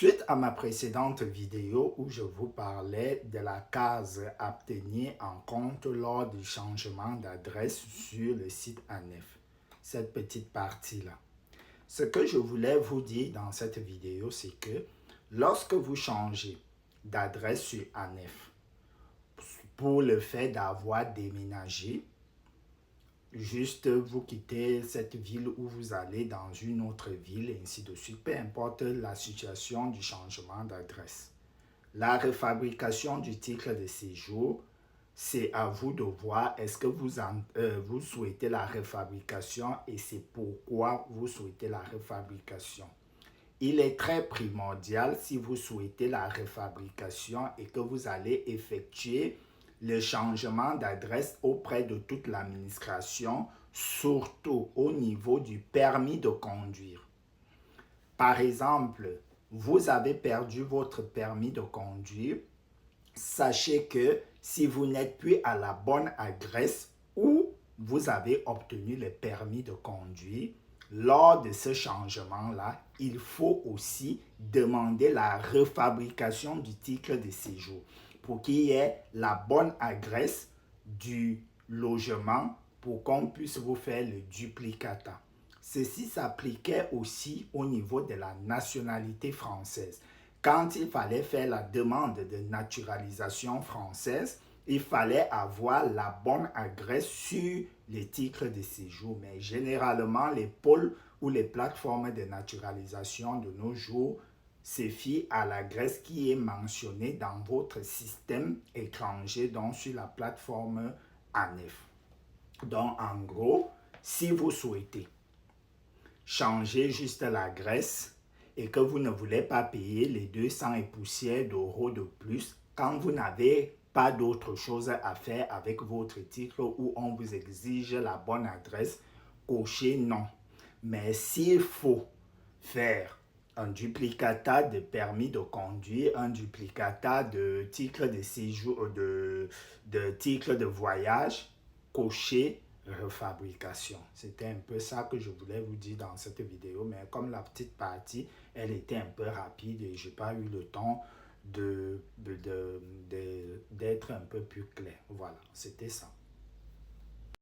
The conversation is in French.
Suite à ma précédente vidéo où je vous parlais de la case à tenir en compte lors du changement d'adresse sur le site ANEF, cette petite partie-là. Ce que je voulais vous dire dans cette vidéo, c'est que lorsque vous changez d'adresse sur ANEF pour le fait d'avoir déménagé, juste vous quittez cette ville où vous allez dans une autre ville, et ainsi de suite, peu importe la situation du changement d'adresse. La refabrication du titre de séjour, c'est à vous de voir est-ce que vous souhaitez la refabrication et c'est pourquoi vous souhaitez la refabrication. Il est très primordial si vous souhaitez la refabrication et que vous allez effectuer le changement d'adresse auprès de toute l'administration, surtout au niveau du permis de conduire. Par exemple, vous avez perdu votre permis de conduire. Sachez que si vous n'êtes plus à la bonne adresse où vous avez obtenu le permis de conduire, lors de ce changement-là, il faut aussi demander la refabrication du titre de séjour pour qu'il y ait la bonne adresse du logement pour qu'on puisse vous faire le duplicata. Ceci s'appliquait aussi au niveau de la nationalité française. Quand il fallait faire la demande de naturalisation française, il fallait avoir la bonne adresse sur les titres de séjour. Mais généralement, les pôles ou les plateformes de naturalisation de nos jours se fient à l'adresse qui est mentionnée dans votre système étranger, donc sur la plateforme ANEF. Donc, en gros, si vous souhaitez changer juste l'adresse et que vous ne voulez pas payer les 200 et poussières d'euros de plus quand vous n'avez pas d'autre chose à faire avec votre titre où on vous exige la bonne adresse, cochez non. Mais s'il faut faire un duplicata de permis de conduire, un duplicata de titre de séjour, de titre de voyage, cochez refabrication. C'était un peu ça que je voulais vous dire dans cette vidéo, mais comme la petite partie, elle était un peu rapide et je n'ai pas eu le temps d'être un peu plus clair. Voilà, c'était ça.